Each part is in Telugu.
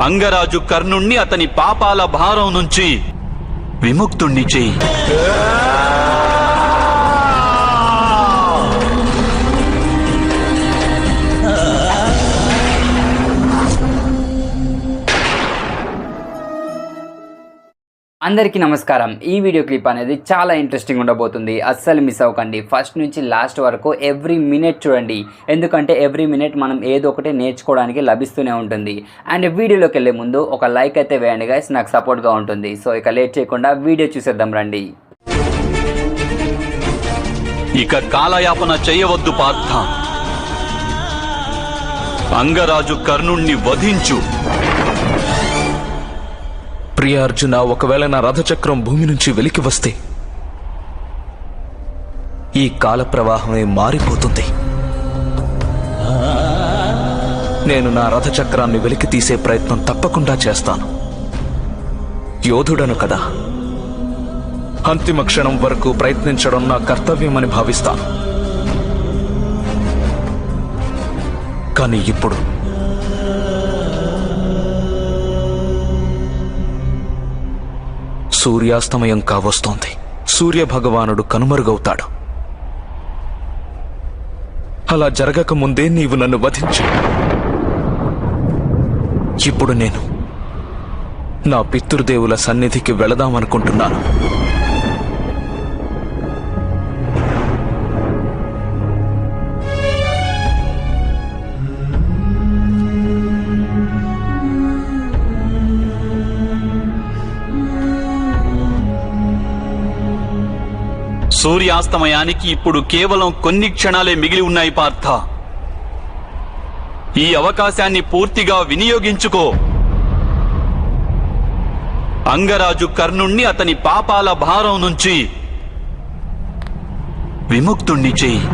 అంగరాజు కర్ణుణ్ణి అతని పాపాల భారం నుంచి విముక్తుణ్ణి చెయ్యి. అందరికీ నమస్కారం. ఈ వీడియో క్లిప్ అనేది చాలా ఇంట్రెస్టింగ్ ఉండబోతుంది. అస్సలు మిస్ అవ్వకండి. ఫస్ట్ నుంచి లాస్ట్ వరకు ఎవ్రీ మినిట్ చూడండి. ఎందుకంటే ఎవ్రీ మినిట్ మనం ఏదో ఒకటి నేర్చుకోవడానికి లభిస్తూనే ఉంటుంది. అండ్ వీడియోలోకి వెళ్ళే ముందు ఒక లైక్ అయితే వేయండి గైస్, నాకు సపోర్ట్గా ఉంటుంది. సో ఇక లేట్ చేయకుండా వీడియో చూసేద్దాం రండి. ఇక కాలయాపన చేయవద్దు పార్థ. అంగరాజు కర్ణుణ్ణి వధించు. ప్రియ అర్జున, ఒకవేళ నా రథచక్రం భూమి నుంచి వెలికి వస్తే ఈ కాల ప్రవాహమే మారిపోతుంది. నేను నా రథచక్రాన్ని వెలికి తీసే ప్రయత్నం తప్పకుండా చేస్తాను. యోధుడను కదా, అంతిమ క్షణం వరకు ప్రయత్నించడం నా కర్తవ్యమని భావిస్తాను. కానీ ఇప్పుడు సూర్యాస్తమయం కావస్తోంది. సూర్య భగవానుడు కనుమరుగవుతాడు. అలా జరగక ముందే నీవు నన్ను వధించు. ఇప్పుడు నేను నా పితృదేవుల సన్నిధికి వెళదామనుకుంటున్నాను. సూర్యాస్తమయానికి ఇప్పుడు కేవలం కొన్ని క్షణాలే మిగిలి ఉన్నాయి పార్థ. ఈ అవకాశాన్ని పూర్తిగా వినియోగించుకో. అంగరాజు కర్ణుణ్ణి అతని పాపాల భారం నుంచి విముక్తుణ్ణి చెయ్యి.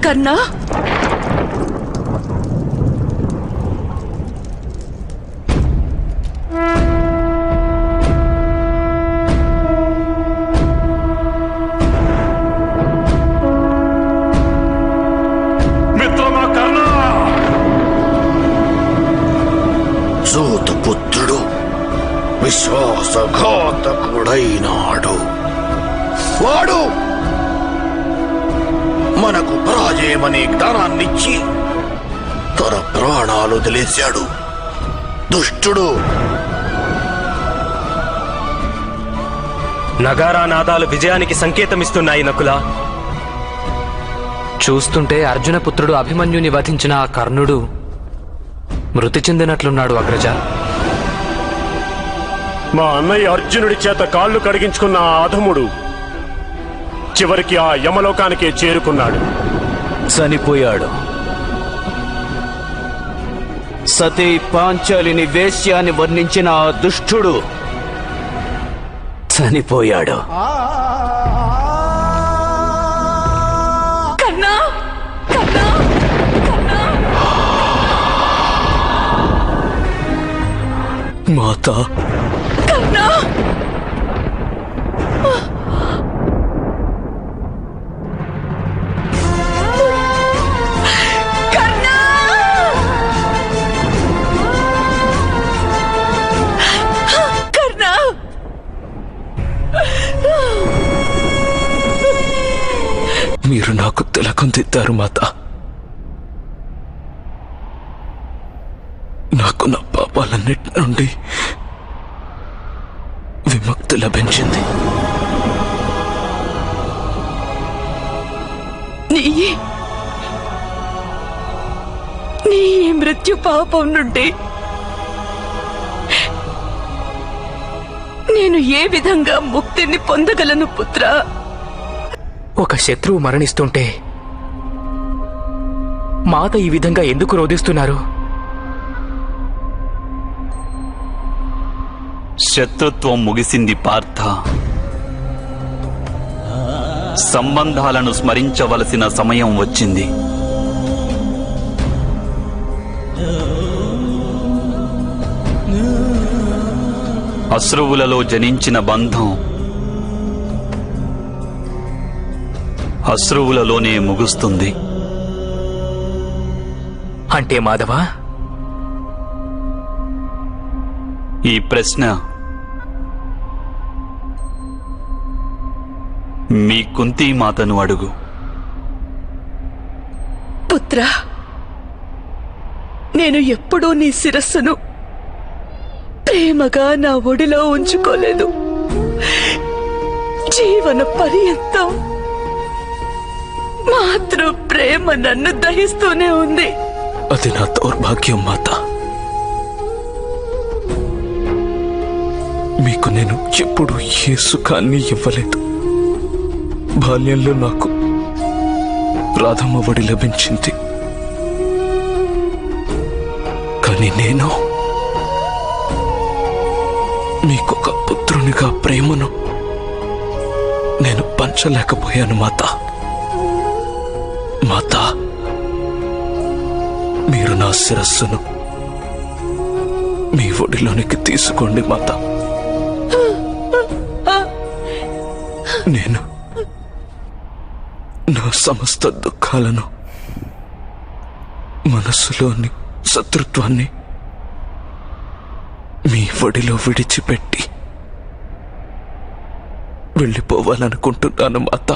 కర్ణ, మిత్రమా కర్ణ, సూతపుత్రుడు విశ్వాసఘాతకుడైనాడు. వాడు మనకు పరాజయమనే జ్ఞానాన్నిచ్చి తన ప్రాణాలు తెలిసాడు. దుష్టుడు. నగారానాదాలు విజయానికి సంకేతమిస్తున్నాయి నకుల. చూస్తుంటే అర్జునపుత్రుడు అభిమన్యుని వధించిన ఆ కర్ణుడు మృతి చెందినట్లున్నాడు అగ్రజ. మా అన్నయ్య అర్జునుడి చేత కాళ్ళు కడిగించుకున్న ఆ అధముడు చివరికి ఆ యమలోకానికే చేరుకున్నాడు. చనిపోయాడు. సతీ పాంచాలిని వేశ్యాన్ని వర్ణించిన ఆ దుష్టుడు చనిపోయాడు. కర్ణ, కర్ణ, కర్ణ. మాతా, కర్ణ, మీరు నాకు తిలకం దిద్దారు మాత. నాకు నా పాపాలన్నిటి నుండి విముక్తి విముక్తి లభించింది. నీ మృత్యు పాపం నుండి నేను ఏ విధంగా ముక్తిని పొందగలను పుత్రా? ఒక శత్రువు మరణిస్తుంటే మాత ఈ విధంగా ఎందుకు రోధిస్తున్నారు? శత్రుత్వం ముగిసింది పార్థ. సంబంధాలను స్మరించవలసిన సమయం వచ్చింది. అశ్రువులలో జనించిన బంధం అశ్రువులలోనే ముగుస్తుంది. అంటే మాధవా, ఈ ప్రశ్న మీ కుంతీ మాతను అడుగు. పుత్రా, నేను ఎప్పుడూ నీ శిరస్సును ప్రేమగా నా ఒడిలో ఉంచుకోలేదు. జీవన పర్యంతం మాతృ ప్రేమ నన్ను దహిస్తూనే ఉంది. అది నా దౌర్భాగ్యం మాత. మీకు నేను ఎప్పుడు ఏ సుఖాన్ని ఇవ్వలేదు. బాల్యంలో నాకు రాధమ్మ ఒడి లభించింది, కానీ నేను మీకొక పుత్రునిగా ప్రేమను నేను పంచలేకపోయాను మాత. మాత, మీరు నా శిరస్సును మీ ఒడిలోనికి తీసుకోండి మాత. నేను నా సమస్త దుఃఖాలను, మనస్సులోని శత్రుత్వాన్ని మీ ఒడిలో విడిచిపెట్టి వెళ్ళిపోవాలనుకుంటున్నాను మాత.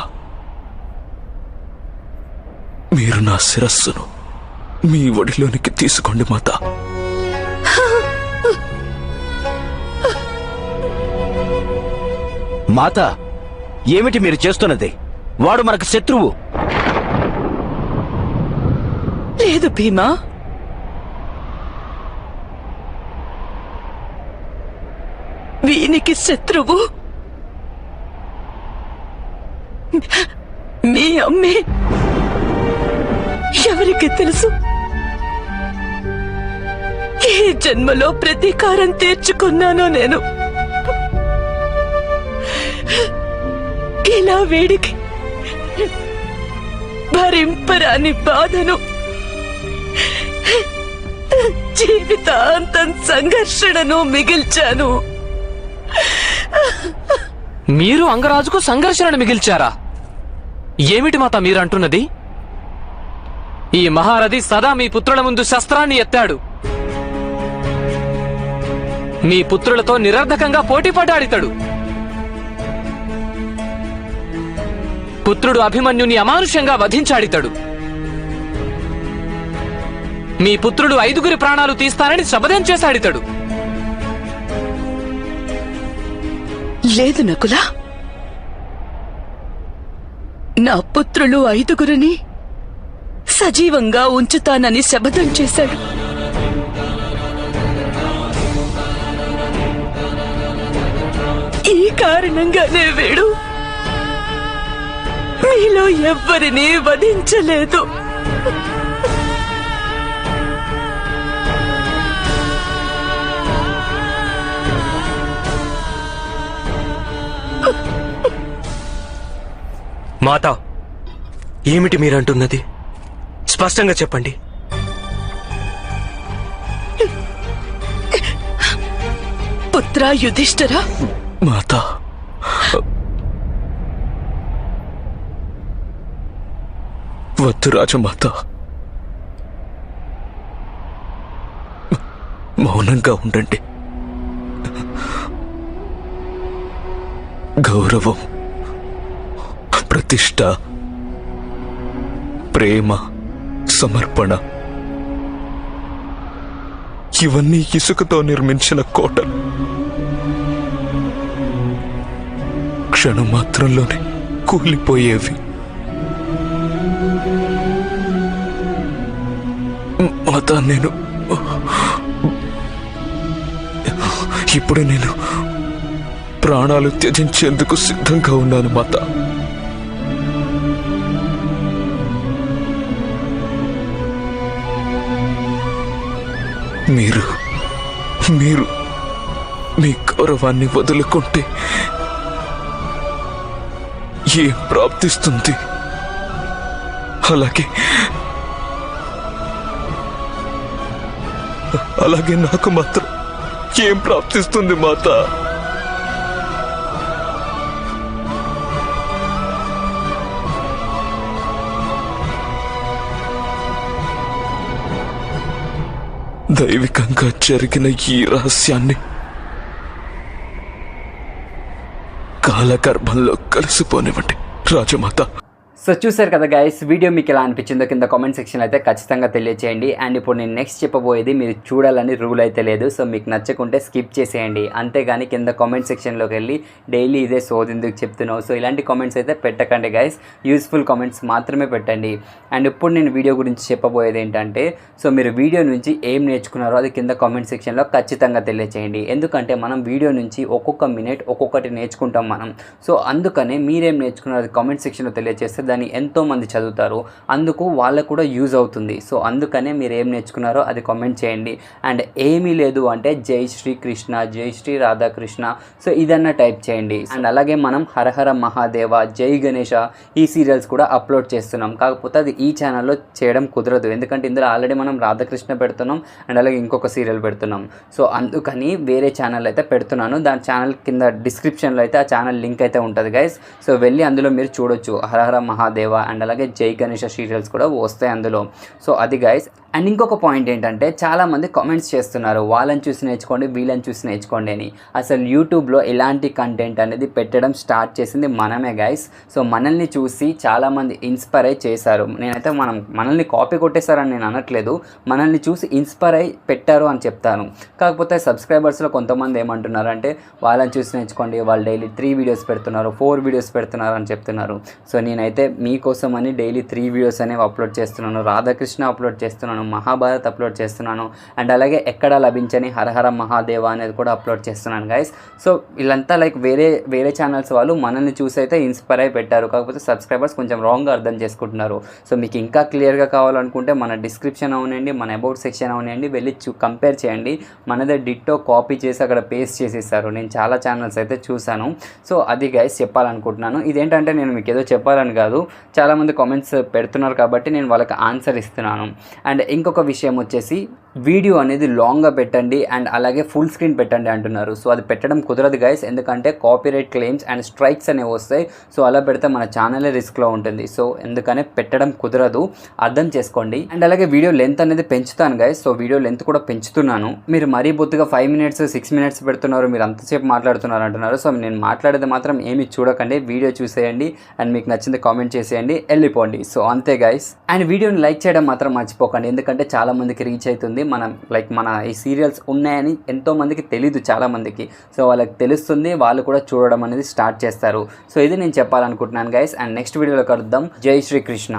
మీరు నా శిరస్సును మీ ఒడిలోనికి తీసుకోండి మాత. మాత, ఏమిటి మీరు చేస్తున్నది? వాడు మనకు శత్రువు. లేదు భీమా, వీనికి శత్రువు మీ అమ్మే. ఎవరికి తెలుసు, ఏ జన్మలో ప్రతీకారం తీర్చుకున్నానో నేను. ఇలా వేడికి భరింపరాని బాధను, జీవితాంతం సంఘర్షణను మిగిల్చాను. మీరు అంగరాజుకు సంఘర్షణను మిగిల్చారా? ఏమిటి మాత మీరంటున్నది? ఈ మహారథి సదా మీ పుత్రుల ముందు శస్త్రాన్ని ఎత్తాడు. మీ పుత్రులతో నిరర్ధకంగా పోటీపడ్డాడితాడు. పుత్రుడు అభిమన్యుని అమానుష్యంగా వధించాడితాడు. మీ పుత్రుడు 5 ప్రాణాలు తీస్తానని శపథం చేశాడితాడు. లేదు నకులా, నా పుత్రులు 5 సజీవంగా ఉంచుతానని శపథం చేశాడు. ఈ కారణంగానే వీడు మీలో ఎవ్వరినీ వధించలేదు. మాత, ఏమిటి మీరంటున్నది? స్పష్టంగా చెప్పండి. పుత్ర యుధిష్ఠిర, మాత, వద్దు రాజమాత. మౌనంగా ఉండండి. గౌరవం, ప్రతిష్ట, ప్రేమ, సమర్పణ ఇవన్నీ ఇసుకతో నిర్మించిన కోటలు. క్షణం మాత్రంలోనే కూలిపోయేవి. మాత, ఇప్పుడు నేను ప్రాణాలు త్యజించేందుకు సిద్ధంగా ఉన్నాను మాత. మీరు మీ గౌరవాన్ని వదులుకుంటే ఏం ప్రాప్తిస్తుంది? అలాగే నాకు మాత్రం ఏం ప్రాప్తిస్తుంది మాత? దైవికంగా జరిగిన ఈ రహస్యాన్ని కాలగర్భంలో కలిసిపోనివ్వండి రాజమాత. సో చూసారు కదా గైస్, వీడియో మీకు ఎలా అనిపించిందో కింద కామెంట్ సెక్షన్లో అయితే ఖచ్చితంగా తెలియచేయండి. అండ్ ఇప్పుడు నేను నెక్స్ట్ చెప్పబోయేది మీరు చూడాలని రూల్ అయితే లేదు. సో మీకు నచ్చకుంటే స్కిప్ చేసేయండి. అంతేగాని కింద కామెంట్ సెక్షన్లోకి వెళ్ళి డైలీ ఇదే సోదెందుకు చెప్తున్నావు, సో ఇలాంటి కామెంట్స్ అయితే పెట్టకండి గైస్. యూస్ఫుల్ కామెంట్స్ మాత్రమే పెట్టండి. అండ్ ఇప్పుడు నేను వీడియో గురించి చెప్పబోయేది ఏంటంటే, సో మీరు వీడియో నుంచి ఏం నేర్చుకున్నారో అది కింద కామెంట్ సెక్షన్లో ఖచ్చితంగా తెలియచేయండి. ఎందుకంటే మనం వీడియో నుంచి ఒక్కొక్క మినిట్ ఒక్కొక్కటి నేర్చుకుంటాం మనం. సో అందుకనే మీరేం నేర్చుకున్నారో అది కామెంట్ సెక్షన్లో తెలియజేస్తే దాన్ని ఎంతోమంది చదువుతారు, అందుకు వాళ్ళకు కూడా యూజ్ అవుతుంది. సో అందుకనే మీరు ఏం నేర్చుకున్నారో అది కామెంట్ చేయండి. అండ్ ఏమీ లేదు అంటే జై శ్రీ కృష్ణ, జై శ్రీ రాధాకృష్ణ, సో ఇదన్నా టైప్ చేయండి. అండ్ అలాగే మనం హరహర మహాదేవ, జై గణేష ఈ సీరియల్స్ కూడా అప్లోడ్ చేస్తున్నాం. కాకపోతే అది ఈ ఛానల్లో చేయడం కుదరదు, ఎందుకంటే ఇందులో ఆల్రెడీ మనం రాధాకృష్ణ పెడుతున్నాం అండ్ అలాగే ఇంకొక సీరియల్ పెడుతున్నాం. సో అందుకని వేరే ఛానల్ అయితే పెడుతున్నాను. దాని ఛానల్ కింద డిస్క్రిప్షన్లో అయితే ఆ ఛానల్ లింక్ అయితే ఉంటుంది గైస్. సో వెళ్ళి అందులో మీరు చూడొచ్చు. హరహర మహాదేవ అండ్ అలాగే జై గణేష సీరియల్స్ కూడా వస్తాయి అందులో. సో అది గైస్. అండ్ ఇంకొక పాయింట్ ఏంటంటే, చాలామంది కామెంట్స్ చేస్తున్నారు వాళ్ళని చూసి నేర్చుకోండి, వీళ్ళని చూసి నేర్చుకోండి అని. అసలు యూట్యూబ్లో ఇలాంటి కంటెంట్ అనేది పెట్టడం స్టార్ట్ చేసింది మనమే గైస్. సో మనల్ని చూసి చాలామంది ఇన్స్పైర్ అయి చేశారు. నేనైతే మనల్ని కాపీ కొట్టేశారని నేను అనట్లేదు, మనల్ని చూసి ఇన్స్పైర్ అయి పెట్టారు అని చెప్తాను. కాకపోతే సబ్స్క్రైబర్స్లో కొంతమంది ఏమంటున్నారంటే, వాళ్ళని చూసి నేర్చుకోండి, వాళ్ళు డైలీ 3 వీడియోస్ పెడుతున్నారు, 4 వీడియోస్ పెడుతున్నారు అని చెప్తున్నారు. సో నేనైతే మీకోసం అని డైలీ 3 వీడియోస్ అనేవి అప్లోడ్ చేస్తున్నాను. రాధాకృష్ణ అప్లోడ్ చేస్తున్నాను, మహాభారత్ అప్లోడ్ చేస్తున్నాను, అండ్ అలాగే ఎక్కడ లభించని హరహర మహాదేవ అనేది కూడా అప్లోడ్ చేస్తున్నాను గైస్. సో వీళ్ళంతా లైక్ వేరే ఛానల్స్ వాళ్ళు మనల్ని చూసి అయితే ఇన్స్పైర్ అయి పెట్టారు. కాకపోతే సబ్స్క్రైబర్స్ కొంచెం రాంగ్గా అర్థం చేసుకుంటున్నారు. సో మీకు ఇంకా క్లియర్గా కావాలనుకుంటే మన డిస్క్రిప్షన్ అవునండి, మన అబౌట్ సెక్షన్ అవునండి, వెళ్ళి కంపేర్ చేయండి. మనదే డిట్టో కాపీ చేసి అక్కడ పేస్ట్ చేసేస్తారు. నేను చాలా ఛానల్స్ అయితే చూశాను. సో అది గైస్ చెప్పాలనుకుంటున్నాను. ఇదేంటంటే నేను మీకు ఏదో చెప్పాలని కాదు, చాలామంది కామెంట్స్ పెడుతున్నారు కాబట్టి నేను వాళ్ళకి ఆన్సర్ ఇస్తున్నాను. అండ్ ఇంకొక విషయం వచ్చేసి, వీడియో అనేది లాంగ్గా పెట్టండి అండ్ అలాగే ఫుల్ స్క్రీన్ పెట్టండి అంటున్నారు. సో అది పెట్టడం కుదరదు గైస్, ఎందుకంటే కాపీరైట్ క్లెయిమ్స్ అండ్ స్ట్రైక్స్ అనేవి వస్తాయి. సో అలా పెడితే మన ఛానలే రిస్క్లో ఉంటుంది. సో ఎందుకనే పెట్టడం కుదరదు, అర్థం చేసుకోండి. అండ్ అలాగే వీడియో లెంత్ అనేది పెంచుతాను గైస్. సో వీడియో లెంత్ కూడా పెంచుతున్నాను. మీరు మరీ బొత్తుగా 5 మినిట్స్ 6 మినిట్స్ పెడుతున్నారు, మీరు అంతసేపు మాట్లాడుతున్నారు అంటున్నారు. సో నేను మాట్లాడేది మాత్రం ఏమి చూడకండి, వీడియో చూసేయండి అండ్ మీకు నచ్చింది కామెంట్ చేసేయండి, వెళ్ళిపోండి. సో అంతే గైస్. అండ్ వీడియోని లైక్ చేయడం మాత్రం మర్చిపోకండి, ఎందుకంటే చాలా మందికి రీచ్ అవుతుంది. మన ఈ సీరియల్స్ ఉన్నాయని ఎంతో మందికి తెలీదు చాలామందికి. సో వాళ్ళకి తెలుస్తుంది, వాళ్ళు కూడా చూడడం అనేది స్టార్ట్ చేస్తారు. సో ఇది నేను చెప్పాలనుకుంటున్నాను గైస్. అండ్ నెక్స్ట్ వీడియోలో కలుద్దాం. జై శ్రీకృష్ణ.